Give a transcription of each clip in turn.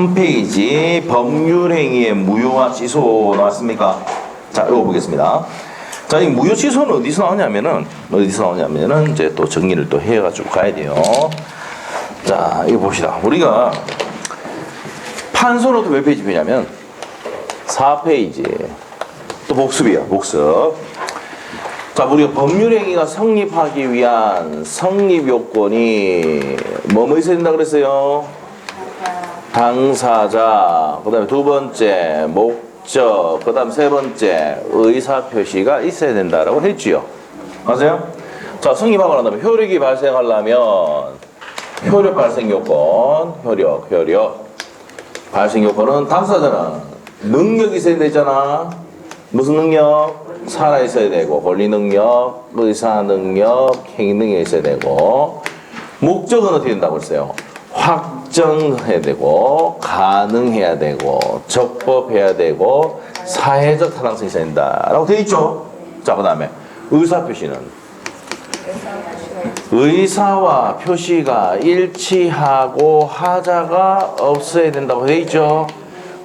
3페이지 법률행위의 무효와 취소 나왔습니까? 자, 이거 보겠습니다. 자, 이 무효 취소는 어디서 나오냐면은 이제 또 정리를 또 해가지고 가야 돼요. 자, 이거 봅시다. 우리가 판소노트 몇 페이지 표냐면 4페이지. 또 복습이야, 복습. 자, 우리가 법률행위가 성립하기 위한 성립 요건이 뭐뭐 있어야 된다 그랬어요? 당사자, 그 다음에 두 번째 목적, 그 다음 세 번째 의사표시가 있어야 된다라고 했지요. 맞아요? 자, 성립하고 난 다음에 효력이 발생하려면 효력 발생 요건, 효력 발생 요건은 당사자는 능력이 있어야 되잖아. 무슨 능력? 살아 있어야 되고, 권리 능력, 의사 능력, 행위 능력이 있어야 되고, 목적은 어떻게 된다고 했어요? 확정해야 되고, 가능해야 되고, 적법해야 되고, 사회적 타당성이 있어야 된다라고 되어 있죠. 자, 그 다음에 의사표시는 의사와 표시가 일치하고 하자가 없어야 된다고 되어 있죠.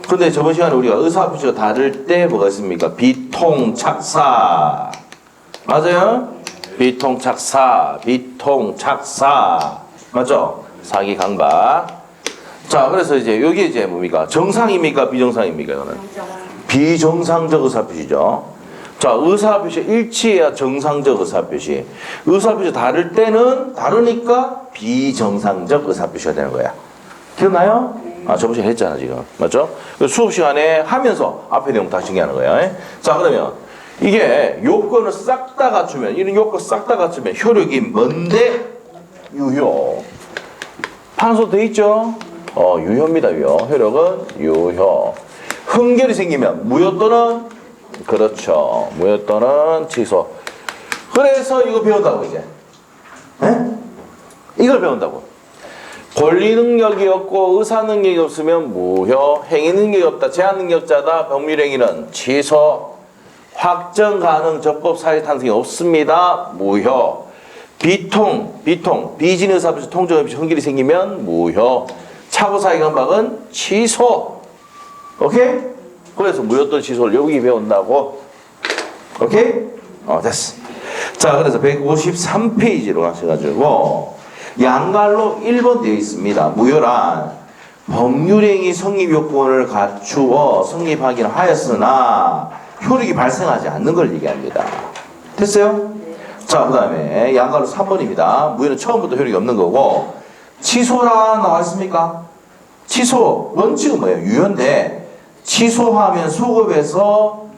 근데 저번 시간에 우리가 의사표시가 다를 때 뭐가 있습니까? 비통착사. 맞아요? 비통착사. 맞죠? 사기 강박. 자, 그래서 이제 여기 이제 뭡니까? 정상입니까? 비정상입니까? 이거는 비정상적 의사표시죠. 자, 의사표시 일치해야 정상적 의사표시. 의사표시 다를 때는 다르니까 비정상적 의사표시가 되는 거야. 기억나요? 아, 저번 시간에 했잖아, 지금. 맞죠? 수업 시간에 하면서 앞에 내용 다시 정리하는 거예요. 자, 그러면 이게 요건을 싹 다 갖추면, 이런 요건 싹 다 갖추면 효력이 뭔데? 유효. 판소 돼 있죠? 유효입니다, 유효. 효력은 유효. 흥결이 생기면 무효 또는, 그렇죠. 무효 또는 취소. 그래서 이거 배운다고, 이제. 이걸 배운다고. 권리 능력이 없고 의사 능력이 없으면 무효, 행위 능력이 없다, 제한 능력자다, 법률행위는 취소, 확정 가능, 적법 사회 탄생이 없습니다, 무효, 비진 의사표시 통정 없이 흥결이 생기면 무효, 착오 사회 강박은 취소. 오케이? 그래서 무효 또는 취소를 여기 배운다고. 오케이? 됐어. 자, 그래서 153페이지로 가셔가지고 양갈로 1번 되어 있습니다. 무효란 법률행위 성립 요건을 갖추어 성립하기는 하였으나 효력이 발생하지 않는 걸 얘기합니다. 됐어요? 자, 그 다음에 양갈로 3번입니다. 무효는 처음부터 효력이 없는 거고, 취소라 나와 있습니까? 취소 원칙은 뭐예요? 유효인데 취소하면 소급에서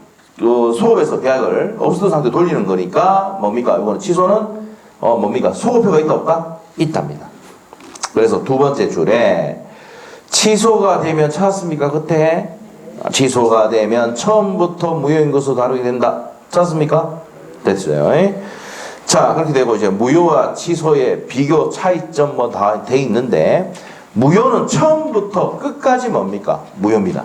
계약을 없었던 상태로 돌리는 거니까 뭡니까? 이거는 취소는 뭡니까? 소급표가 있다 없다? 있답니다. 그래서 두 번째 줄에 취소가 되면 찾았습니까? 끝에 취소가 되면 처음부터 무효인 것으로 다루게 된다. 찾았습니까? 됐어요. 자, 그렇게 되고 이제 무효와 취소의 비교 차이점 뭐 다 돼 있는데, 무효는 처음부터 끝까지 뭡니까? 무효입니다.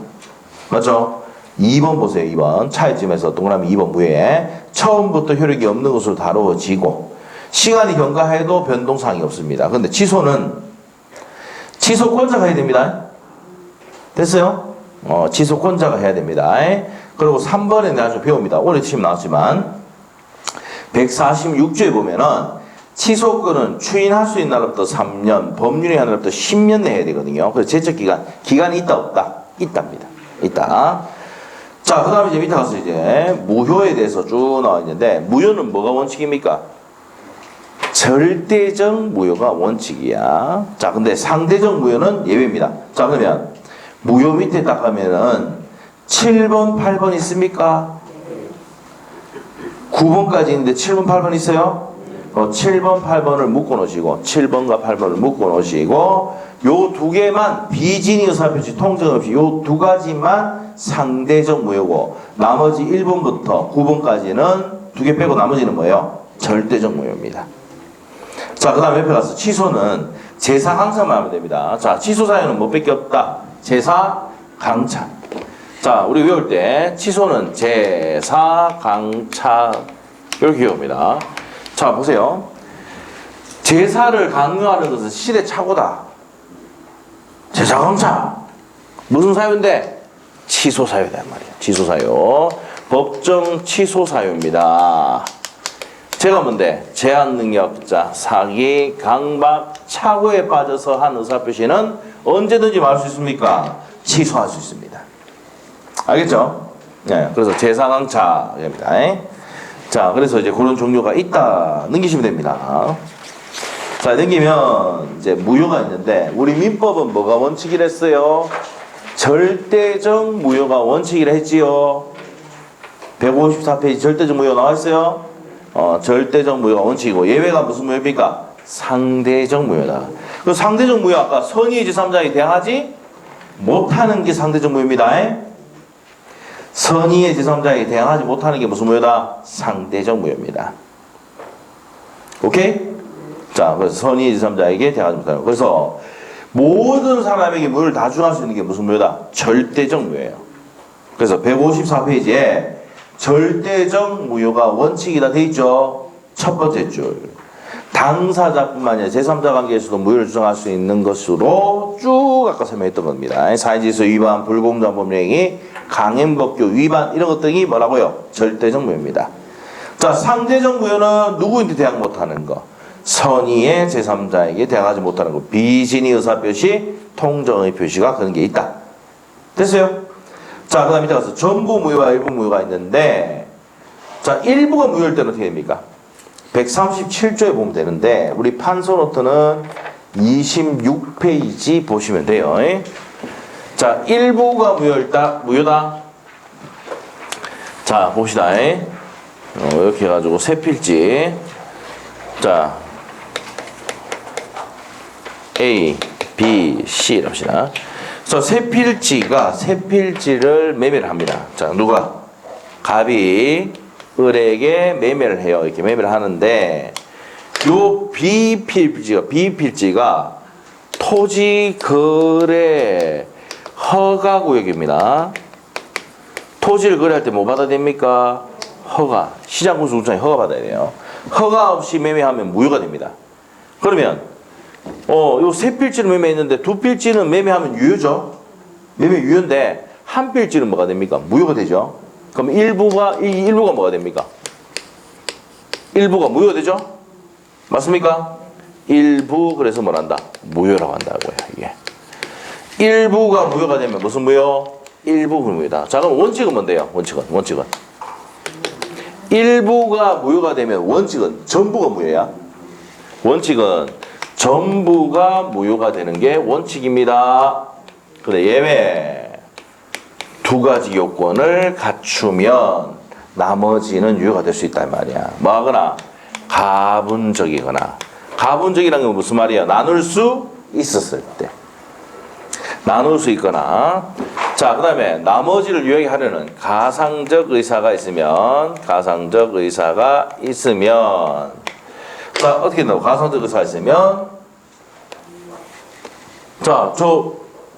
맞죠? 2번 보세요. 2번 차이점에서 동그라미 2번 무효에 처음부터 효력이 없는 것으로 다루어지고 시간이 경과해도 변동사항이 없습니다. 근데 취소는 취소권자가 해야 됩니다. 됐어요? 취소권자가 해야 됩니다. 그리고 3번에 나중에 배웁니다. 오래 시험 나왔지만 146조에 보면은 취소권은 추인할 수 있는 날부터 3년, 법률행위 하는 날부터 10년 내야 되거든요. 그래서 기간이 있다 없다? 있답니다. 있다. 자, 그 다음에 이제 밑에 가서 이제 무효에 대해서 쭉 나와 있는데, 무효는 뭐가 원칙입니까? 절대적 무효가 원칙이야. 자, 근데 상대적 무효는 예외입니다. 자, 그러면 무효 밑에 딱 가면은 7번, 8번 있습니까? 9번까지 있는데 7번, 8번 있어요? 7번, 8번을 묶어 놓으시고, 7번과 8번을 묶어 놓으시고, 요 두 개만 비진이 의사표시 통정 없이 요 두 가지만 상대적 무효고, 나머지 1번부터 9번까지는 두 개 빼고 나머지는 뭐예요? 절대적 무효입니다. 자, 그 다음에 옆에 가서 취소는 제사 강차만 하면 됩니다. 자, 취소 사유는 뭐 밖에 없다? 제사 강차. 자, 우리 외울 때 취소는 제사 강차 이렇게 외웁니다. 자, 보세요. 제사를 강요하는 것은 시대착오다. 제사 강차. 무슨 사유인데? 취소 사유다 말이에요. 취소 사유. 법정 취소 사유입니다. 제가 뭔데? 제한 능력자, 사기, 강박, 착오에 빠져서 한 의사표시는 언제든지 뭐 할 수 있습니까? 취소할 수 있습니다. 알겠죠? 네, 그래서 재상항차입니다. 자, 그래서 이제 그런 종류가 있다. 넘기시면 됩니다. 자, 넘기면 이제 무효가 있는데, 우리 민법은 뭐가 원칙이랬어요? 절대적 무효가 원칙이라 했지요. 154페이지 절대적 무효 나와 있어요. 절대적 무효가 원칙이고, 예외가 무슨 무효입니까? 상대적 무효다. 그 상대적 무효 아까 선의의 제3자에게 대항하지 못하는 게 상대적 무효입니다. 선의의 제3자에게 대항하지 못하는 게 무슨 무효다? 상대적 무효입니다. 오케이? 자, 그래서 선의의 제3자에게 대항하지 못하는 거. 그래서 모든 사람에게 무효를 다 준할 수 있는 게 무슨 무효다? 절대적 무효예요. 그래서 154페이지에 절대적 무효가 원칙이다 돼 있죠. 첫 번째 줄. 당사자뿐만 아니라 제3자 관계에서도 무효를 주장할 수 있는 것으로 쭉 아까 설명했던 겁니다. 사회질서 위반, 불공정한 법령이 강행법규 위반 이런 것들이 뭐라고요? 절대적 무효입니다. 자, 상대적 무효는 누구한테 대항 못하는 거? 선의의 제3자에게 대항하지 못하는 거. 비진의 의사표시, 통정의 표시가 그런 게 있다. 됐어요? 자, 그 다음에 밑에 가서 전부 무효와 일부 무효가 있는데, 자, 일부가 무효일 때는 어떻게 됩니까? 137조에 보면 되는데, 우리 판서노트는 26페이지 보시면 돼요. 자, 일부가 무효다. 자, 봅시다. 이렇게 해가지고 세 필지. 자, A, B, C 합시다. 그래서 세 필지를 매매를 합니다. 자, 누가? 갑이 을에게 매매를 해요. 이렇게 매매를 하는데, 요 B필지가 토지 거래 허가 구역입니다. 토지를 거래할 때 뭐 받아야 됩니까? 허가. 시장군수구청에 허가 받아야 돼요. 허가 없이 매매하면 무효가 됩니다. 그러면 요 세 필지를 매매했는데 두 필지는 매매하면 유효죠. 매매 유효인데 한 필지는 뭐가 됩니까? 무효가 되죠. 그럼 일부가 뭐가 됩니까? 일부가 무효가 되죠. 맞습니까? 일부 그래서 뭐란다? 무효라고 한다고요. 이게 일부가 무효가 되면 무슨 무효? 일부 무효다. 자, 그럼 원칙은 뭔데요? 원칙은 일부가 무효가 되면 원칙은 전부가 무효야. 원칙은 전부가 무효가 되는 게 원칙입니다. 근데 예외 두 가지 요건을 갖추면 나머지는 유효가 될 수 있단 말이야. 뭐 하거나 가분적이거나. 가분적이라는 건 무슨 말이야? 나눌 수 있었을 때. 나눌 수 있거나. 자, 그 다음에 나머지를 유효하게 하려는 가상적 의사가 있으면 자, 어떻게 된다고? 가상적 의사가 있으면 자, 저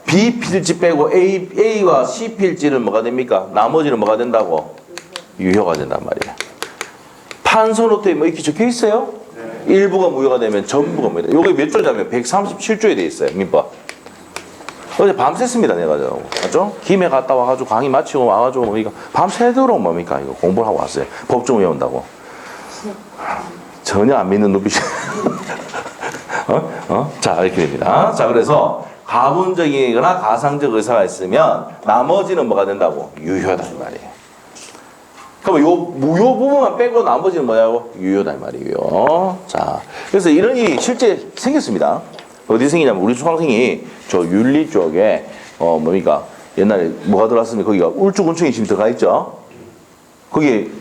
B 필지 빼고 A와 C 필지는 뭐가 됩니까? 나머지는 뭐가 된다고? 유효가 된단 말이야. 판서노트에 뭐 이렇게 적혀 있어요? 네. 일부가 무효가 되면 전부가 무효다. 요게 몇 조냐면 137조에 돼 있어요. 민법. 어제 밤샜습니다. 내가 맞죠? 김해 갔다 와가지고 강의 마치고 와가지고 뭡니까? 밤새도록 뭡니까? 이거 공부를 하고 왔어요. 법정 외운다고. 전혀 안 믿는 눈빛이. 자, 이렇게 됩니다. 자, 그래서 가분적이거나 가상적 의사가 있으면 나머지는 뭐가 된다고? 유효다 이 말이에요. 그럼 요 무효 부분만 빼고 나머지는 뭐냐고? 유효다 이 말이에요. 자, 그래서 이런 일이 실제 생겼습니다. 어디 생기냐면 우리 수강생이 저 윤리 쪽에 뭡니까? 옛날에 뭐가 들어왔으면 거기가 울주군청이 지금 들어가 있죠. 거기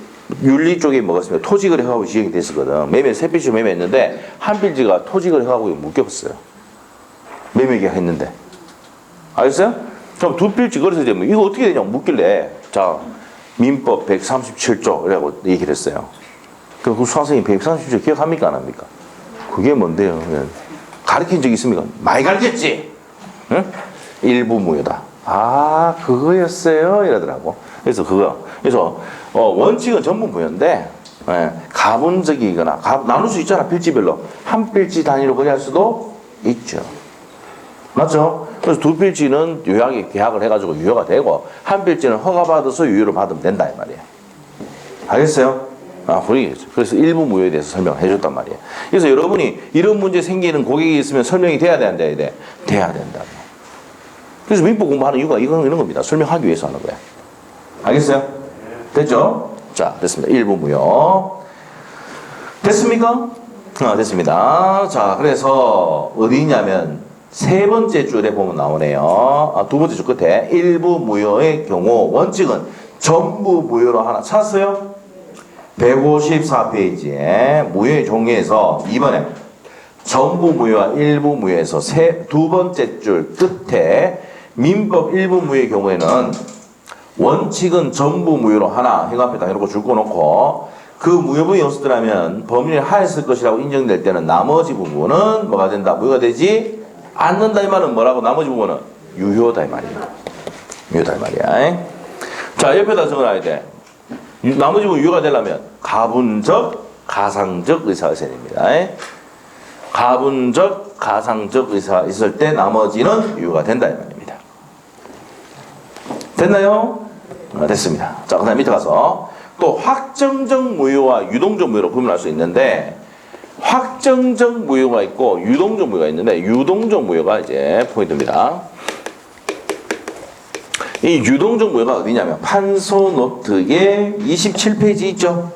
윤리 쪽에 뭐가 있습니까? 토지거래 허가구 지정이 됐었거든. 세 필지 매매했는데 한 필지가 토지거래 허가구에 묶였어요. 매매 계약했는데. 알겠어요? 그럼 두 필지 거래서 되면 이거 어떻게 되냐고 묻길래 자, 민법 137조 이라고 얘기를 했어요. 그 수강생이 137조 기억합니까? 안 합니까? 그게 뭔데요? 가르친 적 있습니까? 많이 가르쳤지? 응? 일부 무효다. 아, 그거였어요? 이러더라고. 그래서 원칙은 전부 무효인데, 가분적이거나, 나눌 수 있잖아, 필지별로. 한 필지 단위로 거래할 수도 있죠. 맞죠? 그래서 두 필지는 요약에 계약을 해가지고 유효가 되고 한 필지는 허가받아서 유효를 받으면 된다 이 말이에요. 알겠어요? 그래서 일부 무효에 대해서 설명을 해줬단 말이에요. 그래서 여러분이 이런 문제 생기는 고객이 있으면 설명이 돼야 돼, 안 돼야 돼? 돼야 된다. 그래서 민법 공부하는 이유가 이런 겁니다. 설명하기 위해서 하는 거예요. 알겠어요? 됐죠? 자, 됐습니다. 일부 무효. 됐습니까? 됐습니다. 자, 그래서 어디 있냐면 세 번째 줄에 보면 나오네요. 두 번째 줄 끝에 일부 무효의 경우 원칙은 전부 무효로 하나 찾았어요? 154페이지에 무효의 종류에서 이번에 전부 무효와 일부 무효에서 두 번째 줄 끝에 민법 일부 무효의 경우에는 원칙은 전부 무효로 하나 행 앞에다 이렇게 줄 거 놓고 그 무효부의 요소들하면 법률이 하였을 것이라고 인정될 때는 나머지 부분은 뭐가 된다? 무효가 되지 않는다 이 말은 뭐라고? 나머지 부분은 유효다 이 말이야. 유효다 이 말이야. 자, 옆에다 적어놔야 돼. 나머지 부분 유효가 되려면 가분적, 가상적 의사가 있어야 됩니다. 가분적, 가상적 의사가 있을 때 나머지는 유효가 된다 이 말입니다. 됐나요? 됐습니다. 자, 그 다음 밑에 가서 또 확정적 무효와 유동적 무효로 구분할 수 있는데 확정적 무효가 있고 유동적 무효가 있는데 유동적 무효가 이제 포인트입니다. 이 유동적 무효가 어디냐면 판소 노트에 27페이지 있죠?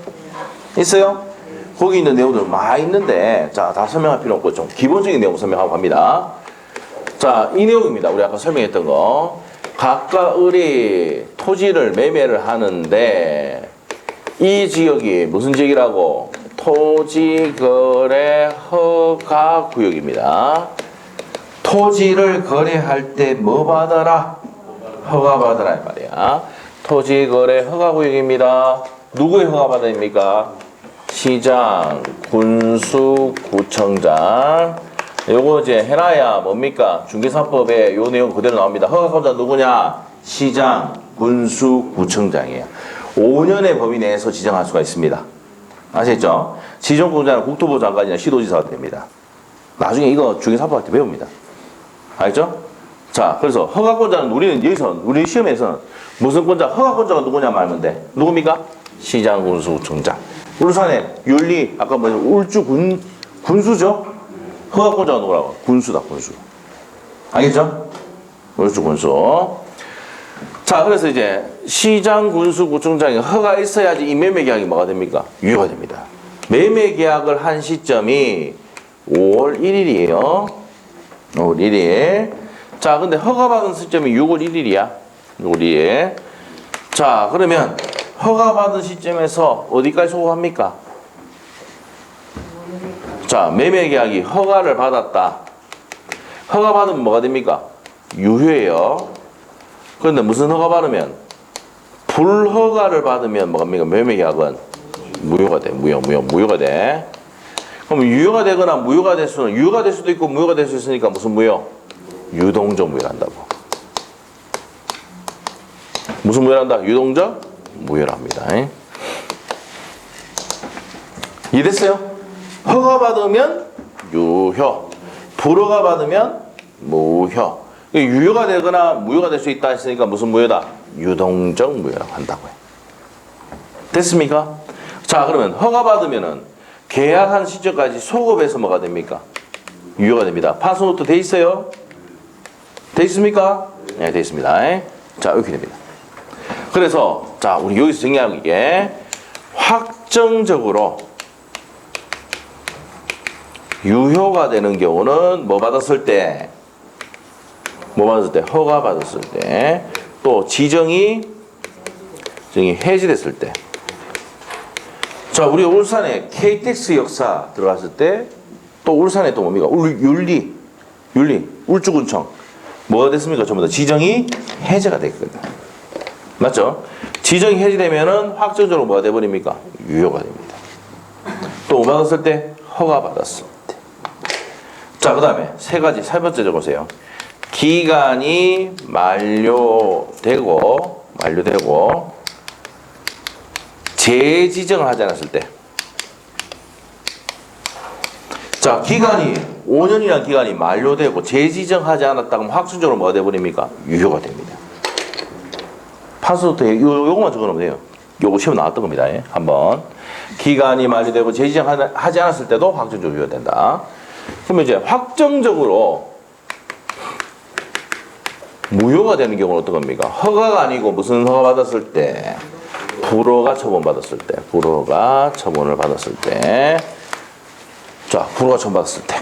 있어요? 거기 있는 내용들 많이 있는데 자, 다 설명할 필요 없고 좀 기본적인 내용 설명하고 갑니다. 자, 이 내용입니다. 우리 아까 설명했던 거. 각각 을이 토지를 매매를 하는데 이 지역이 무슨 지역이라고? 토지거래 허가구역입니다. 토지를 거래할 때 뭐 받아라? 허가 받아라 이 말이야. 토지거래 허가구역입니다. 누구의 허가 받아야 됩니까? 시장, 군수, 구청장. 요거 이제 해놔야 뭡니까? 중개사법에 요 내용 그대로 나옵니다. 허가권자 누구냐? 시장, 군수, 구청장이에요. 5년의 범위 내에서 지정할 수가 있습니다. 아시겠죠? 지정권자는 국토부 장관이나 시도지사가 됩니다. 나중에 이거 중개사법 할 때 배웁니다. 알겠죠? 자, 그래서 허가권자는 우리 시험에서는 무슨 권자? 허가권자가 누구냐 말하면 돼. 누굽니까? 시장, 군수, 구청장. 울산에 윤리 아까 울주 군수죠? 허가권자가 누구라고? 군수다, 군수. 알겠죠? 울주 군수. 자, 그래서 이제 시장, 군수, 구청장이 허가 있어야지 이 매매 계약이 뭐가 됩니까? 유효가 됩니다. 매매 계약을 한 시점이 5월 1일이에요. 5월 1일. 자, 근데 허가받은 시점이 6월 1일이야. 6월 1일. 자, 그러면 허가받은 시점에서 어디까지 소급합니까? 자, 매매 계약이 허가를 받았다. 허가 받으면 뭐가 됩니까? 유효해요. 그런데 무슨 허가 받으면? 불허가를 받으면 뭐가 됩니까? 매매 계약은 무효가 돼. 무효가 돼. 그럼 유효가 되거나 무효가 될 수는 유효가 될 수도 있고 무효가 될 수 있으니까 무슨 무효? 유동적 무효한다고. 무슨 무효한다? 유동적 무효랍니다. 이해됐어요? 허가 받으면 유효, 불허가 받으면 무효. 유효가 되거나 무효가 될 수 있다 했으니까 무슨 무효다? 유동적 무효라고 한다고요. 됐습니까? 자, 그러면 허가 받으면은 계약한 시점까지 소급해서 뭐가 됩니까? 유효가 됩니다. 판소노트 돼 있어요? 돼 있습니까? 네, 돼 있습니다. 자, 이렇게 됩니다. 그래서 자, 우리 여기서 정리하는 게 확정적으로 유효가 되는 경우는 뭐 받았을 때? 뭐 받았을 때? 허가 받았을 때. 또 지정이 해지됐을 때. 자, 우리 울산에 KTX 역사 들어갔을 때 또 울산에 또 뭡니까? 윤리, 울주군청. 뭐가 됐습니까? 전부 다 지정이 해제가 됐거든요. 맞죠? 지정이 해제되면은 확정적으로 뭐가 돼버립니까? 유효가 됩니다. 또 뭐 받았을 때? 허가 받았을 때. 자, 그 다음에 세 번째 적으세요. 기간이 만료되고 재지정을 하지 않았을 때. 자, 기간이 5년이라는 기간이 만료되고 재지정하지 않았다 그러면 확정적으로 뭐가 돼버립니까? 유효가 됩니다. 판소부터 요거만 적어놓으면 돼요. 요거 시험 나왔던 겁니다. 한번 기간이 만료되고 재지정하지 않았을 때도 확정적으로 유효된다. 그러면 이제 확정적으로 무효가 되는 경우는 어떤 겁니까? 허가가 아니고 무슨 허가 받았을 때? 불허가 처분받았을 때. 불허가 처분을 받았을 때. 자, 불허가 처분받았을 때.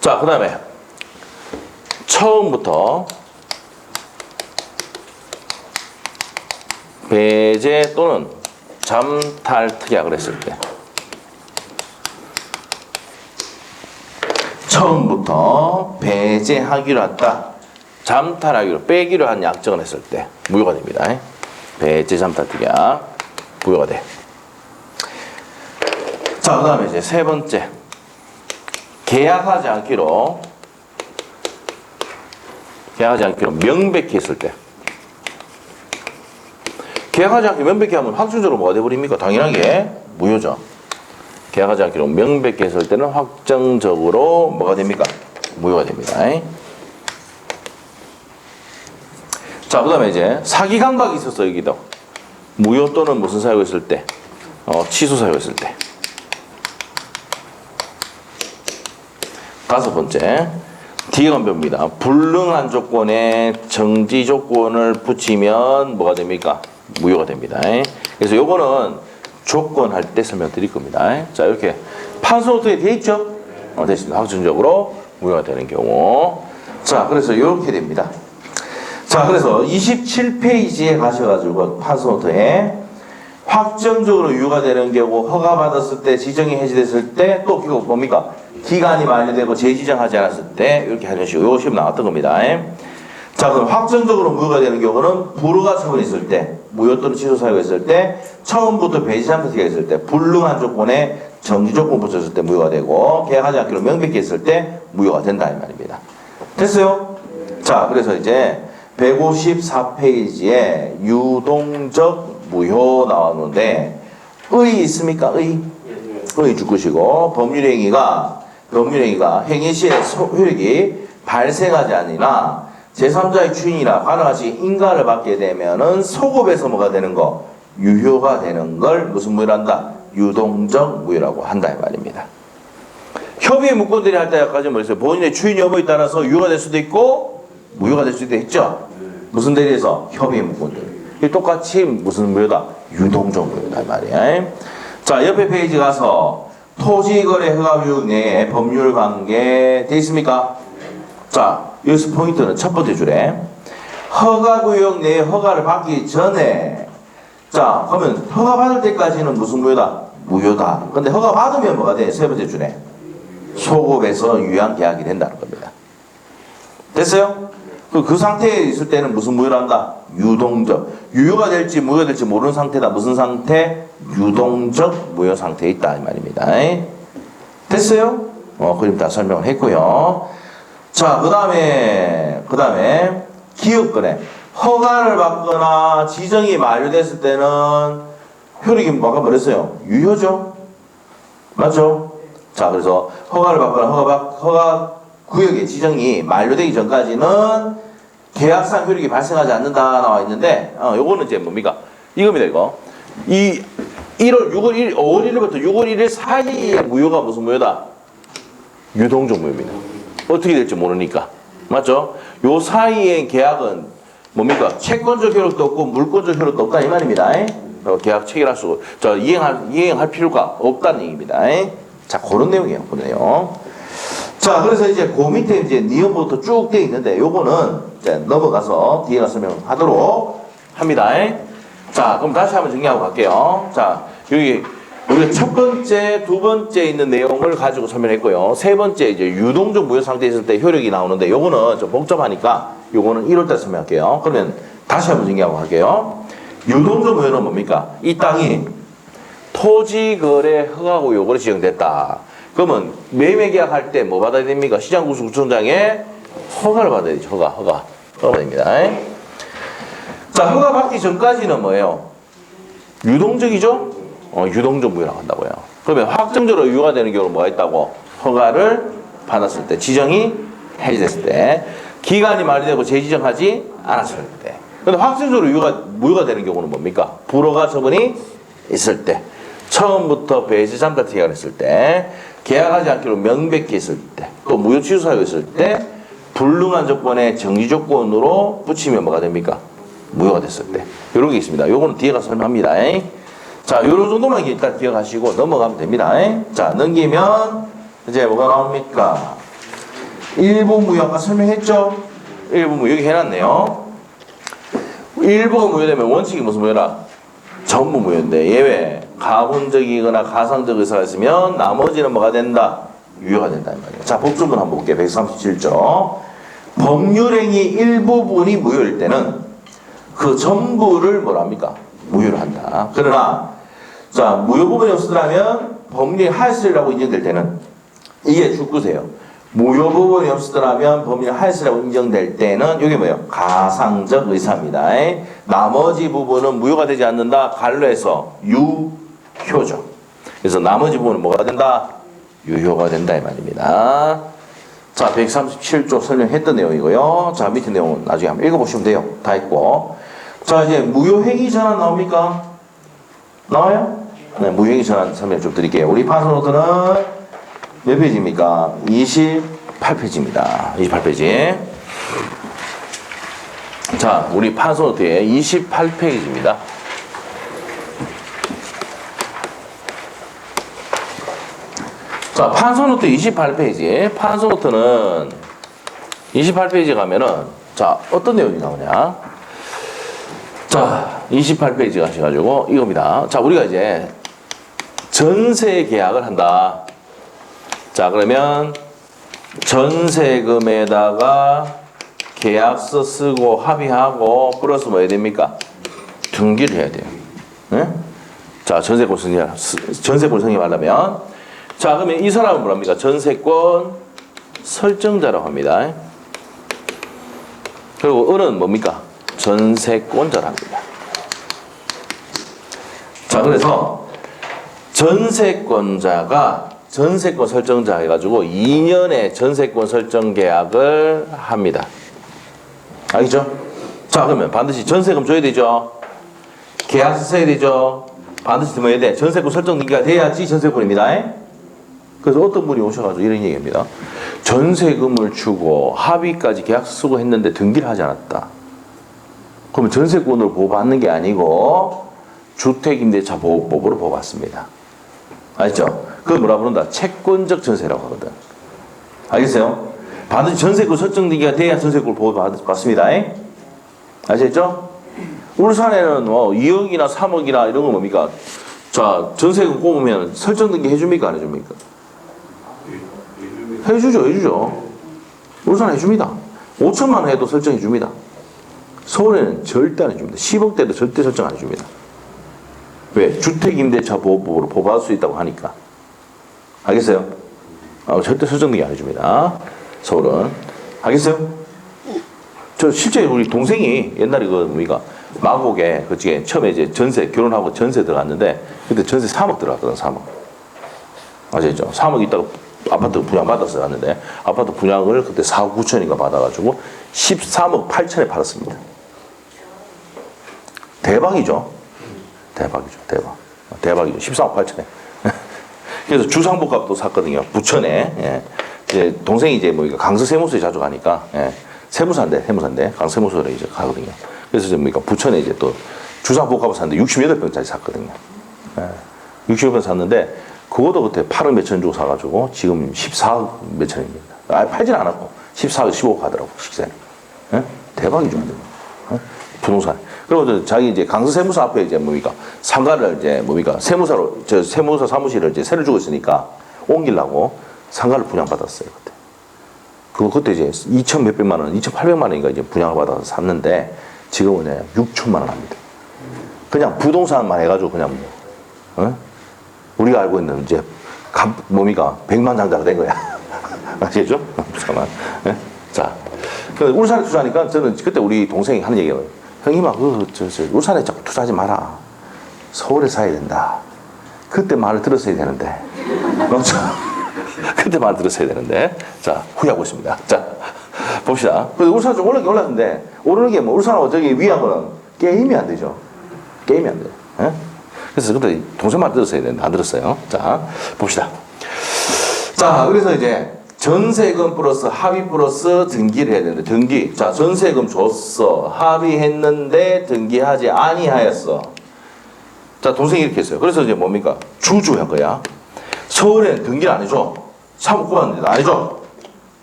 자, 그 다음에 처음부터 배제 또는 잠탈 특약을 했을 때. 처음부터 배제하기로 했다. 잠탈하기로 빼기로 한 약정을 했을 때 무효가 됩니다. 배제 잠탈 특약 무효가 돼. 자, 그 다음에 이제 세 번째 계약하지 않기로 명백히 했을 때. 계약하지 않기로 명백히 하면 확정적으로 뭐가 돼버립니까? 당연하게 무효죠. 계약하지 않기로 명백히 했을 때는 확정적으로 뭐가 됩니까? 무효가 됩니다. 자, 그 다음에 이제 사기 강박이 있었어, 여기도. 무효 또는 무슨 사유가 있을 때? 취소 사유가 있을 때. 다섯 번째, 뒤에 변입니다. 불능한 조건에 정지 조건을 붙이면 뭐가 됩니까? 무효가 됩니다. 그래서 요거는 조건 할 때 설명드릴 겁니다. 자, 이렇게 판소노트에 되어 있죠? 되어 있습니다. 확정적으로 무효가 되는 경우. 자, 그래서 이렇게 됩니다. 자, 그래서 27페이지에 가셔가지고 판소노트에 확정적으로 유효가 되는 경우, 허가받았을 때, 지정이 해지됐을 때, 또 그거 뭡니까? 기간이 만료되고 재지정하지 않았을 때 이렇게 하는 식으로 요거 시험 나왔던 겁니다. 자, 그럼 확정적으로 무효가 되는 경우는 불허가 처분이 있을 때, 무효 또는 취소 사유가 있을 때, 처음부터 배제 잠탈 있을 때, 불능한 조건에 정지 조건 붙였을 때 무효가 되고, 계약하지 않기로 명백히 했을 때 무효가 된다 이 말입니다. 됐어요? 자, 그래서 이제 154페이지에 유동적 무효 나왔는데 의 있습니까? 의 줄 것이고, 법률행위가 행위 시에 효력이 발생하지 아니나 제3자의 추인이나 가능하시 인가를 받게 되면은 소급에서 뭐가 되는 거? 유효가 되는 걸 무슨 무효란다? 유동적 무효라고 한다 이 말입니다. 협의의 문건들이 할 때까지 뭐 있어요? 본인의 추인 여부에 따라서 유효가 될 수도 있고 무효가 될 수도 있죠. 무슨 대리에서? 협의의 문건들. 똑같이 무슨 무효다? 유동적 무효다 이 말이야. 자, 옆에 페이지 가서 토지거래 허가구역 내에 법률관계 돼 있습니까? 자, 여기서 포인트는 첫 번째 줄에 허가구역 내에 허가를 받기 전에, 자, 그러면 허가 받을 때까지는 무슨 무효다? 무효다. 근데 허가 받으면 뭐가 돼? 세 번째 줄에 소급에서 유효한 계약이 된다는 겁니다. 됐어요? 그 상태에 있을 때는 무슨 무효란다? 유동적. 유효가 될지 무효가 될지 모르는 상태다. 무슨 상태? 유동적 무효 상태에 있다 이 말입니다. 됐어요? 그림 다 설명을 했고요. 자, 그 다음에 기업거래 허가를 받거나 지정이 만료됐을 때는 효력이 뭐가 버렸어요? 유효죠? 맞죠? 자, 그래서 허가를 받거나 허가 구역의 지정이 만료되기 전까지는 계약상 효력이 발생하지 않는다 나와 있는데, 요거는 이제 뭡니까? 이겁니다, 이거. 5월 1일부터 6월 1일 사이의 무효가 무슨 무효다? 유동적 무효입니다. 어떻게 될지 모르니까. 맞죠? 요 사이의 계약은 뭡니까? 채권적 효력도 없고 물권적 효력도 없다 이 말입니다. 계약 체결할 수, 이행할 필요가 없다는 얘기입니다. 자, 그런 내용이에요, 그 내용. 자, 그래서 이제 그 밑에 이제 니은부터 쭉 돼 있는데 요거는 이제 넘어가서 뒤에 가서 설명하도록 합니다. 자, 그럼 다시 한번 정리하고 갈게요. 자, 여기 우리가 첫 번째, 두 번째 있는 내용을 가지고 설명했고요. 세 번째 이제 유동적 무효 상태에 있을 때 효력이 나오는데 요거는 좀 복잡하니까 요거는 1월 달 설명할게요. 그러면 다시 한번 정리하고 갈게요. 유동적 무효는 뭡니까? 이 땅이 토지거래 허가구역으로 지정됐다. 그러면 매매계약할 때 뭐 받아야 됩니까? 시장구청장에 허가를 받아야 되죠. 허가 됩니다. 자, 허가 받기 전까지는 뭐예요? 유동적이죠? 유동적 무효라고 한다고요. 그러면 확정적으로 유효가 되는 경우는 뭐가 있다고? 허가를 받았을 때, 지정이 해지됐을 때, 기간이 만료되고 재지정하지 않았을 때. 근데 확정적으로 무효가 되는 경우는 뭡니까? 불허가 처분이 있을 때, 처음부터 배제 잠달 기간을 했을 때, 계약하지 않기로 명백히 했을 때, 또 무효 취소 사유가 있을 때, 불능한 조건에 정지 조건으로 붙이면 뭐가 됩니까? 무효가 됐을 때. 이런 게 있습니다. 요거는 뒤에 가서 설명합니다. 자, 요런 정도만 일단 기억하시고 넘어가면 됩니다. 자, 넘기면 이제 뭐가 나옵니까? 일부 무효 아까 설명했죠? 일부 무효 여기 해놨네요. 일부가 무효되면 원칙이 무슨 무효라? 전부 무효인데 예외 가분적이거나 가상적 의사가 있으면 나머지는 뭐가 된다? 유효가 된다 이 말이에요. 자, 법조문 한번 볼게요. 137조. 법률행위 일부분이 무효일 때는 그 전부를 뭐랍니까? 무효를 한다. 그러나 자, 무효 부분이 없으더라면 법률 하에서라고 인정될 때는 이게 줄거세요. 무효 부분이 없으더라면 법률 하에서라고 인정될 때는 이게 뭐예요? 가상적 의사입니다. 나머지 부분은 무효가 되지 않는다. 갈로에서 유효죠. 그래서 나머지 부분은 뭐가 된다? 유효가 된다 이 말입니다. 자, 137조 설명했던 내용이고요. 자, 밑에 내용은 나중에 한번 읽어보시면 돼요. 다 있고. 자, 이제 무효행위 전환 나옵니까? 나와요? 네, 무효행위 전환 설명 좀 드릴게요. 우리 판서 노트는 몇 페이지입니까? 28페이지입니다. 28페이지. 자, 우리 판서 노트에 28페이지입니다. 자, 판서노트 28페이지. 판서노트는 28페이지 가면은, 자, 어떤 내용이 나오냐? 자, 28페이지 가셔가지고, 이겁니다. 자, 우리가 이제 전세 계약을 한다. 자, 그러면 전세금에다가 계약서 쓰고 합의하고, 플러스 뭐 해야 됩니까? 등기를 해야 돼요. 네? 자, 전세권 성립하려면, 자, 그러면 이 사람은 뭐랍니까? 전세권 설정자라고 합니다. 그리고 을은 뭡니까? 전세권자랍니다. 자, 그래서 전세권자가 전세권 설정자 해가지고 2년의 전세권 설정 계약을 합니다. 알겠죠? 자, 그러면 반드시 전세금 줘야 되죠? 계약서 써야 되죠? 반드시 뭐 해야 돼? 전세권 설정 등기가 돼야지 전세권입니다. 그래서 어떤 분이 오셔가지고 이런 얘기합니다. 전세금을 주고 합의까지 계약서 쓰고 했는데 등기를 하지 않았다. 그러면 전세권으로 보호받는 게 아니고 주택임대차 보호법으로 보호받습니다. 알죠? 그걸 뭐라 부른다? 채권적 전세라고 하거든. 알겠어요? 반드시 전세권 설정 등기가 돼야 전세권을 보호받습니다. 아시겠죠? 울산에는 2억이나 3억이나 이런 거 뭡니까? 자, 전세금 꼽으면 설정 등기 해줍니까? 안 해줍니까? 해주죠. 울산 해줍니다. 5천만 원 해도 설정해줍니다. 서울에는 절대 안 해줍니다. 10억대도 절대 설정 안 해줍니다. 왜? 주택임대차 보호법으로 보호받을 수 있다고 하니까. 알겠어요? 절대 설정 등기 안 해줍니다. 서울은. 알겠어요? 저 실제 우리 동생이 옛날에 마곡에 그쪽에 처음에 이제 전세 결혼하고 전세 들어갔는데 그때 전세 3억 들어갔거든. 3억. 아시죠? 3억 있다가 아파트 분양받아서 갔는데 아파트 분양을 그때 4억 9천인가 받아가지고 13억 8천에 팔았습니다. 대박이죠. 대박이죠. 13억 8천에. 그래서 주상복합도 샀거든요. 부천에. 예. 이제 동생이 이제 강서세무서에 자주 가니까 세무사인데 강서세무서에 이제 가거든요. 그래서 부천에 이제 또 주상복합을 샀는데 68평짜리 샀거든요. 68평 샀는데 그것도 그때 8억 몇천 주고 사가지고 지금 14억 몇천입니다. 팔진 않았고 14억 15억 하더라고 식세는. 대박이죠. 부동산. 그리고 자기 이제 강서세무서 앞에 이제 상가를 이제 세무사로 세무사 사무실을 이제 세를 주고 있으니까 옮기려고 상가를 분양받았어요 그때. 그때 이제 2천 몇백만 원, 2,800만 원인가 이제 분양을 받아서 샀는데 지금은 6천만 원 합니다. 그냥 부동산만 해가지고 그냥 우리가 알고 있는 이제 백만 장자가 된 거야. 아시겠죠? 잠깐만. 자, 울산에 투자하니까 저는 그때 우리 동생이 하는 얘기예요. 형님아, 울산에 자꾸 투자하지 마라. 서울에 사야 된다. 그때 말을 들었어야 되는데. 맞죠? 그때 말을 들었어야 되는데. 자, 후회하고 있습니다. 자, 봅시다. 그래서 울산 좀 올랐는데, 오르는 게 뭐, 울산하고 저기 위하고는 게임이 안 되죠. 게임이 안 돼요. 예? 그래서 그때 동생 말 들었어야 되는데, 안 들었어요. 자, 봅시다. 자, 그래서 이제 전세금 플러스 합의 플러스 등기를 해야 되는데, 등기. 자, 전세금 줬어. 합의했는데 등기하지 아니하였어. 자, 동생이 이렇게 했어요. 그래서 이제 뭡니까? 주주한 거야. 서울에는 등기를 안 해줘. 사무국 받는데 안 해줘.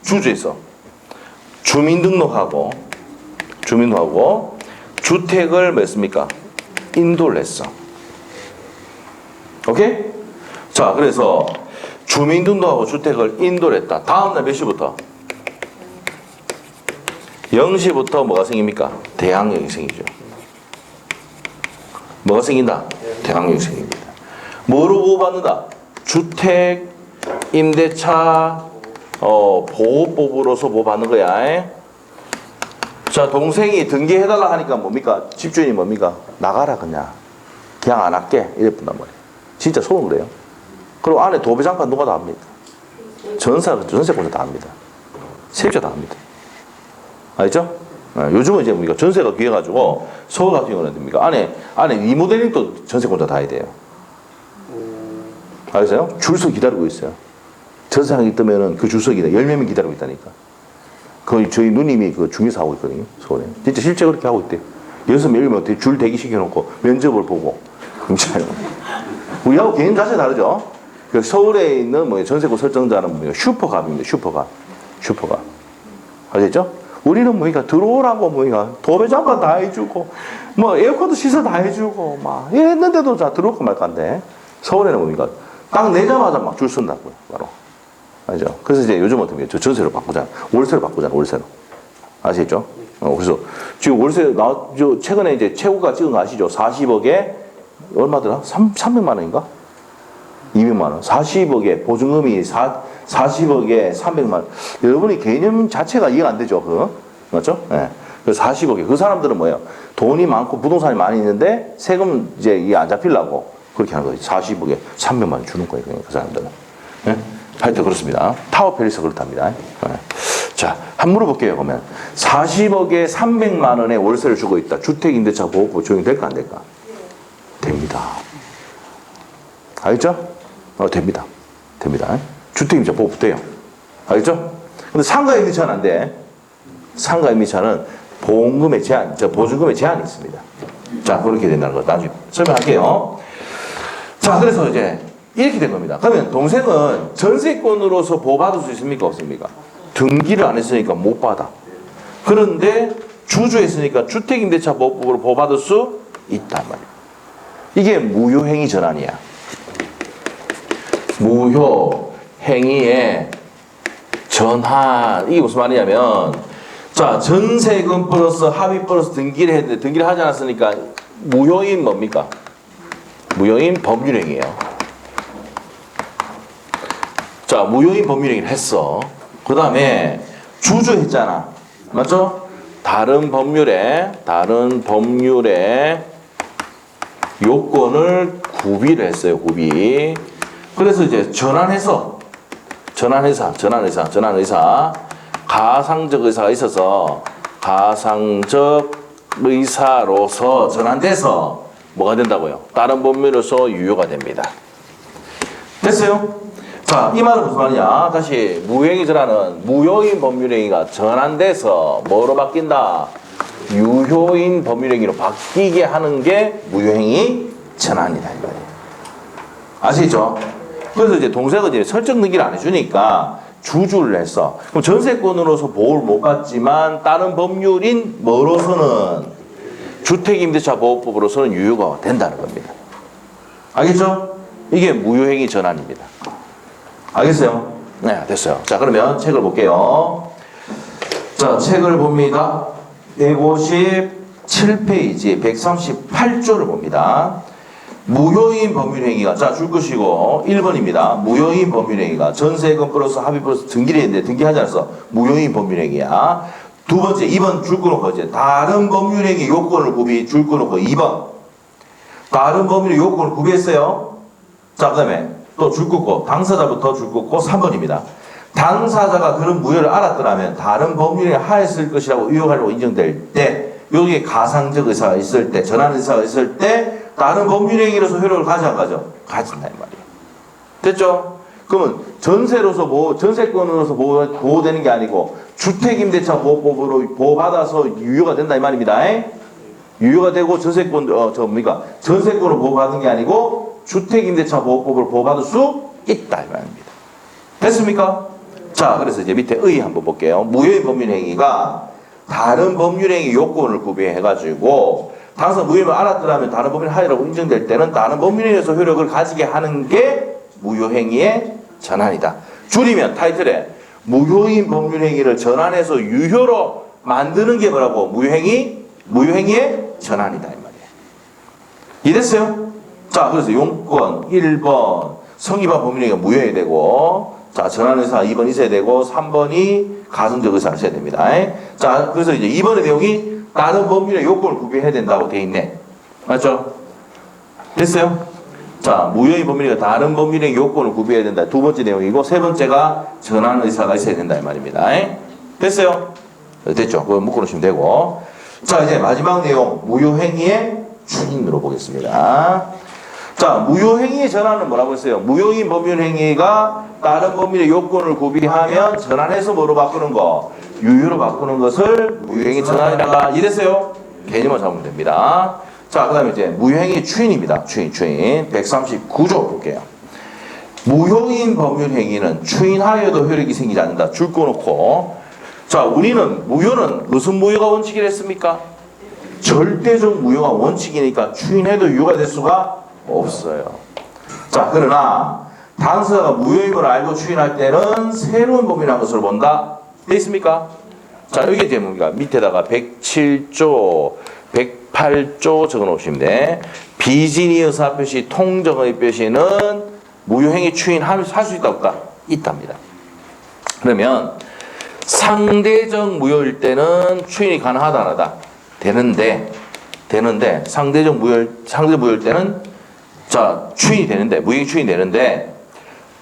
주주했어. 주민등록하고 주택을 뭐 했습니까? 인도를 했어. 오케이? 자, 그래서 주민등록하고 주택을 인도를 했다. 다음날 몇 시부터? 0시부터 뭐가 생깁니까? 대항력이 생기죠. 뭐가 생긴다? 대항력이 생깁니다. 뭐로 보호받는다? 주택, 임대차, 보호법으로서 보호받는 거야. 자, 동생이 등기해달라 하니까 뭡니까? 집주인이 뭡니까? 나가라 그냥 안 할게 이랬단 말이에요. 진짜 속은 그래요. 그리고 안에 도배장판 누가 다 합니까? 전세권자 다 합니다. 세입자 다 합니다. 알죠? 요즘은 이제 우리가 전세가 귀해가지고 서울 같은 경우는 됩니까? 안에 리모델링도 전세권자 다 해야 돼요. 알겠어요? 줄서 기다리고 있어요. 전세상이 뜨면은 그 줄서기 10명이 기다리고 있다니까. 거의 저희 누님이 그 중개사 하고 있거든요. 서울에. 진짜 실제 그렇게 하고 있대요. 6명이면 줄 대기 시켜놓고 면접을 보고. 진짜요. 우리하고 개인 자체 다르죠? 그 서울에 있는 뭐 전세권 설정자는 뭐 슈퍼갑입니다. 슈퍼갑. 아시겠죠? 우리는 뭐니까 들어오라고 뭐니까 도배장판 다 해주고 뭐 에어컨도 시설 다 해주고 막 이랬는데도 자 들어올까 말까인데 서울에는 뭡니까 딱 내자마자 막 줄 쓴다고요. 바로. 알죠? 그래서 이제 요즘 어떻게 해요? 저 전세로 바꾸잖아. 월세로 바꾸잖아. 월세로. 아시겠죠? 그래서 지금 월세 최근에 이제 최고가 찍은 거 아시죠? 40억에 얼마더라? 300만 원인가? 200만 원. 40억에 보증금이 40억에 300만 원. 여러분이 개념 자체가 이해가 안 되죠? 맞죠? 예. 네. 그 40억에 그 사람들은 뭐예요? 돈이 많고 부동산이 많이 있는데 세금 이제 이게 안 잡히려고 그렇게 하는 거예요. 40억에 300만 원 주는 거예요. 그 사람들은. 예? 하여튼 그렇습니다. 타워 팰리스 그렇답니다. 네. 자, 한번 물어볼게요. 그러면 40억에 300만 원의 월세를 주고 있다. 주택임대차 보호법 적용될까 안 될까? 됩니다. 알겠죠? 됩니다. 주택임대차 보호법 돼요. 알겠죠? 근데 상가임대차는 안 돼. 상가임대차는 보험금의 제한, 보증금의 제한이 있습니다. 자, 그렇게 된다는 거 나중에 설명할게요. 자, 그래서 이제 이렇게 된 겁니다. 그러면 동생은 전세권으로서 보호받을 수 있습니까? 없습니까? 등기를 안 했으니까 못 받아. 그런데 주주했으니까 주택임대차 보호법으로 보호받을 수 있단 말이에요. 이게 무효행위 전환이야. 무효행위의 전환. 이게 무슨 말이냐면 자, 전세금 플러스 합의 플러스 등기를 했는데 등기를 하지 않았으니까 무효인 뭡니까? 무효인 법률행위예요. 자, 무효인 법률행위를 했어. 그 다음에 주주했잖아. 맞죠? 다른 법률에 요건을 구비를 했어요. 구비. 그래서 이제 전환의사 가상적 의사가 있어서 가상적 의사로서 전환돼서 뭐가 된다고요? 다른 법률로서 유효가 됩니다. 됐어요? 자, 이 말은 무슨 말이냐? 다시 무효행위 전환은 무효인 법률행위가 전환돼서 뭐로 바뀐다? 유효인 법률행위로 바뀌게 하는 게 무효행위 전환이다. 아시죠? 그래서 이제 동생은 이제 설정 등기를 안 해주니까 주주를 했어. 그럼 전세권으로서 보호를 못 받지만 다른 법률인 뭐로서는 주택임대차 보호법으로서는 유효가 된다는 겁니다. 알겠죠? 이게 무효행위 전환입니다. 알겠어요? 네, 됐어요. 자, 그러면 책을 볼게요. 자, 책을 봅니다. 157페이지 138조를 봅니다. 무효인 법률행위가 자, 줄 것이고 1번입니다. 무효인 법률행위가 전세금 플러스 합의 플러스 등기를 했는데 등기하지 않아서 무효인 법률행위야. 두 번째 2번 줄 거놓고 이제 다른 법률행위 요건을 구비 줄 거놓고 2번 다른 법률 요건을 구비했어요. 자, 그 다음에 또 줄 긋고, 당사자부터 줄 긋고 3번입니다. 당사자가 그런 무효를 알았더라면 다른 법률에 하였을 것이라고 의혹하려고 인정될 때, 여기에 가상적 의사가 있을 때, 전환 의사가 있을 때, 다른 법률행위로서 효력을 가져 안 가져? 가진다, 이 말이에요. 됐죠? 그러면 전세로서 전세권으로서 보호되는 게 아니고 주택임대차 보호법으로 보호받아서 유효가 된다 이 말입니다. 유효가 되고 전세권으로 보호받은 게 아니고 주택임대차 보호법으로 보호받을 수 있다 이 말입니다. 됐습니까? 자, 그래서 이제 밑에 의 한번 볼게요. 무효의 법률행위가 다른 법률행위 요건을 구비해가지고 당사 무효임을 알았더라면 다른 법률 하여라고 인정될 때는 다른 법률행위에서 효력을 가지게 하는 게 무효행위의 전환이다. 줄이면 타이틀에 무효인 법률행위를 전환해서 유효로 만드는 게 뭐라고? 무효행위의 전환이다 이 말이에요. 이해됐어요? 자, 그래서 용건 1번 성립한 법률행위가 무효해야 되고, 자, 전환의사 2번 있어야 되고 3번이 가성적 의사가 있어야 됩니다. 자, 그래서 이제 2번의 내용이 다른 법률의 요건을 구비해야 된다고 돼 있네. 맞죠? 됐어요? 자, 무효의 법률이 다른 법률의 요건을 구비해야 된다. 두 번째 내용이고, 세 번째가 전환 의사가 있어야 된다 이 말입니다. 됐어요? 됐죠? 그거 묶어놓으시면 되고. 자, 이제 마지막 내용, 무효행위의 추인으로 보겠습니다. 자, 무효행위의 전환은 뭐라고 했어요? 무효인 법률행위가 다른 법률의 요건을 구비하면 전환해서 뭐로 바꾸는 거? 유효로 바꾸는 것을 무효행위 전환이라가 이랬어요? 개념을 잡으면 됩니다. 자, 그 다음에 이제 무효행위 추인입니다. 추인. 139조 볼게요. 무효인 법률행위는 추인하여도 효력이 생기지 않는다. 줄 꺼놓고. 자, 우리는 무효는 무슨 무효가 원칙이라 했습니까? 절대적 무효가 원칙이니까 추인해도 유효가 될 수가 없어요. 자, 그러나 당사자가 무효임을 알고 추인할 때는 새로운 법률이라는 것을 본다. 돼 있습니까? 자, 여기 이제 뭡니까? 밑에다가 107조, 108조 적어 놓으시면 돼. 비진의 의사표시, 통정의 표시는 무효행위 추인할 수 있다 없다? 있답니다. 그러면 상대적 무효일 때는 추인이 가능하다 안 하다? 되는데 상대적 무효일 때는 자, 추인이 되는데, 무효행위 추인이 되는데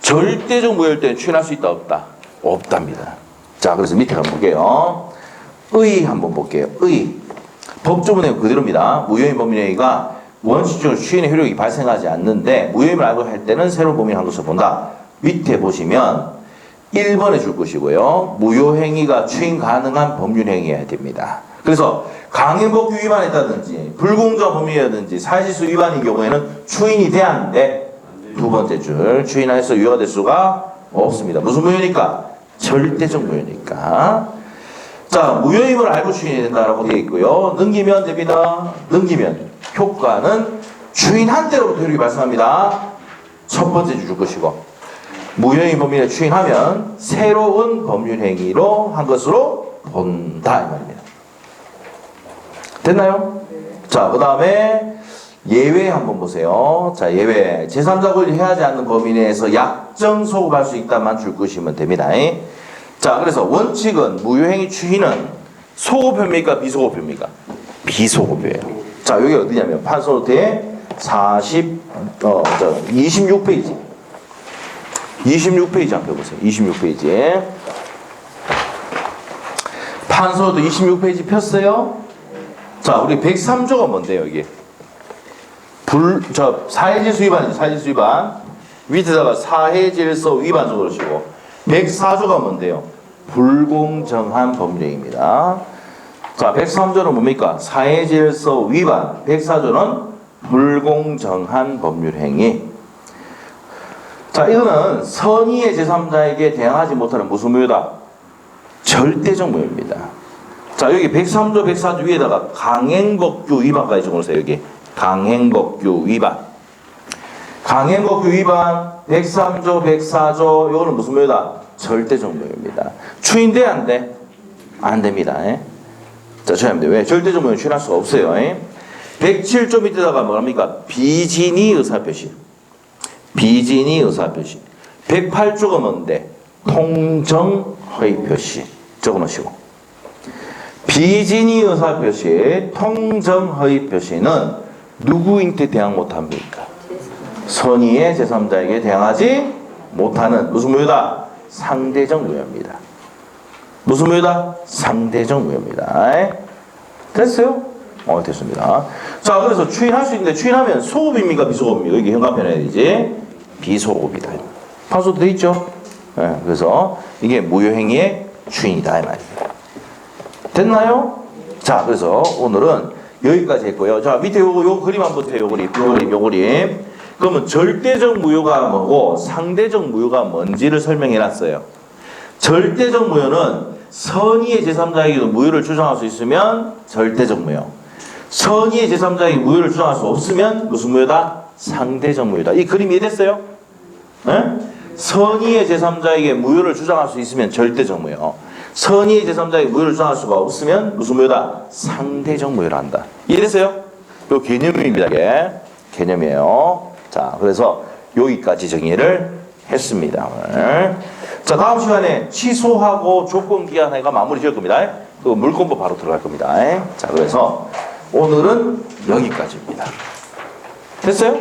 절대적 무효일 때는 추인할 수 있다 없다? 없답니다. 자, 그래서 밑에 한번 볼게요. 의 한번 볼게요. 의. 법조문의 그대로입니다. 무효인 법률행위가 원칙적으로 추인의 효력이 발생하지 않는데 무효임을 알고 할 때는 새로운 법률을 한 것을 본다. 밑에 보시면 1번에 줄 것이고요. 무효행위가 추인 가능한 법률행위여야 됩니다. 그래서 강행법규 위반했다든지 불공정한 법률이라든지 사회질서 위반인 경우에는 추인이 돼야 하는데 두 번째 줄 추인하여서 유효가 될 수가 없습니다. 무슨 무효니까? 절대적 무효니까. 자, 무효임을 알고 추인해야 된다라고 되어 있고요. 넘기면 됩니다. 넘기면 효과는 추인한 때로부터 효력이 발생합니다. 첫 번째 줄 것이고, 무효임 법률에 추인하면 새로운 법률 행위로 한 것으로 본다 이 말입니다. 됐나요? 자, 그 다음에 예외 한번 보세요. 자, 예외. 제3자 권리 해하지 않는 범위 내에서 약정 소급할 수 있다만 줄 것이면 됩니다. 자, 그래서 원칙은 무효행위 추인은 소급표입니까? 비소급표입니까? 비소급표예요. 자, 여기 어디냐면 판소노트의 26페이지. 26페이지 한번 펴보세요. 26페이지. 판소노트 26페이지 폈어요? 자, 우리 103조가 뭔데요, 여기? 사회질서 위반이죠, 사회질서 위반. 밑에다가 사회질서 위반 적어주시고. 104조가 뭔데요? 불공정한 법률행위입니다. 자, 103조는 뭡니까? 사회질서 위반. 104조는 불공정한 법률행위. 자, 이거는 선의의 제3자에게 대항하지 못하는 무슨 무효다? 절대적 무효입니다. 자, 여기 103조, 104조 위에다가 강행법규 위반까지 적어놓으세요. 여기 강행법규 위반. 강행법규 위반 103조, 104조 이거는 무슨 무효다? 절대적 무효입니다. 추인돼 안 돼? 안 됩니다. 자, 추인합니다. 왜? 절대적 무효는 추인할 수가 없어요. 107조 밑에다가 뭐랍니까? 비진의 의사표시. 비진의 의사표시. 108조가 뭔데? 통정허위 표시. 적어놓으시고. 비진의 의사표시, 통정허위 표시는 누구한테 대항 못합니까? 선의의 제3자에게 대항하지 못하는 무슨 무효다? 상대적 무효입니다. 무슨 무효다? 상대적 무효입니다. 됐어요? 됐습니다. 자, 그래서 추인할 수 있는데 추인하면 소급입니까? 비소급입니까? 여기 현관편 해야 되지? 비소급이다. 판소도 돼 있죠? 네, 그래서 이게 무효행위의 추인이다 이 말입니다. 됐나요? 자, 그래서 오늘은 여기까지 했고요. 자, 밑에 요 그림 한번 보세요. 요 그림. 그러면 절대적 무효가 뭐고 상대적 무효가 뭔지를 설명해 놨어요. 절대적 무효는 선의의 제3자에게도 무효를 주장할 수 있으면 절대적 무효. 선의의 제3자에게 무효를 주장할 수 없으면 무슨 무효다? 상대적 무효다. 이 그림 이해됐어요? 네? 선의의 제3자에게 무효를 주장할 수 있으면 절대적 무효. 선의의 제3자에게 무효를 주장할 수가 없으면 무슨 무효다? 상대적 무효를 한다. 이해됐어요? 요 개념입니다. 이게 개념이에요. 자, 그래서 여기까지 정의를 했습니다. 오늘. 자, 다음 시간에 취소하고 조건기한회가 마무리 지을 겁니다. 그 물권법 바로 들어갈 겁니다. 자, 그래서 오늘은 여기까지입니다. 됐어요?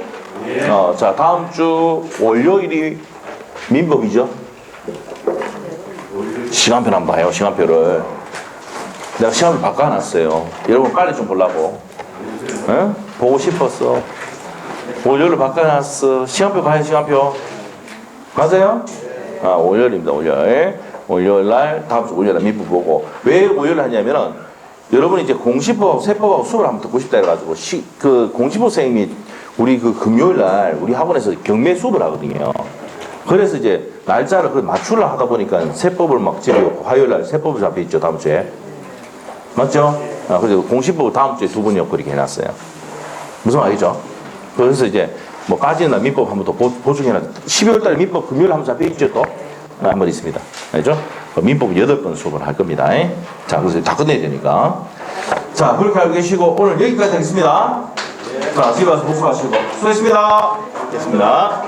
자, 다음 주 월요일이 민법이죠? 시간표 한번 봐요. 시간표를 내가 시간표 바꿔놨어요. 여러분 빨리 좀 보려고. 응? 보고 싶었어. 월요일을 바꿔놨어. 시간표 봐요. 시간표 맞아요? 월요일입니다. 월요일. 월요일날 다음 주 월요일날 민법 보고. 왜 월요일 하냐면은 여러분이 이제 공시법, 세법하고 수업을 한번 듣고 싶다 해가지고 그 공시법 선생님이 우리 그 금요일날 우리 학원에서 경매 수업을 하거든요. 그래서 이제 날짜를 맞추려 하다 보니까 세법을 막 집어넣고 화요일날 세법을 잡혀있죠. 다음 주에. 맞죠? 그래서 공시법을 다음 주에 두 번 엮고 이렇게 해놨어요. 무슨 말이죠? 그래서 이제 뭐 빠지는 날 민법 한 번 더 보충해놨어요. 12월달에 민법 금요일 한번 잡혀있죠. 또 한 번 있습니다. 알죠? 민법 8번 수업을 할 겁니다. 자, 그래서 다 끝내야 되니까. 자, 그렇게 알고 계시고 오늘 여기까지 하겠습니다. 자, 집에 가서 복습하시고 수고했습니다. 됐습니다.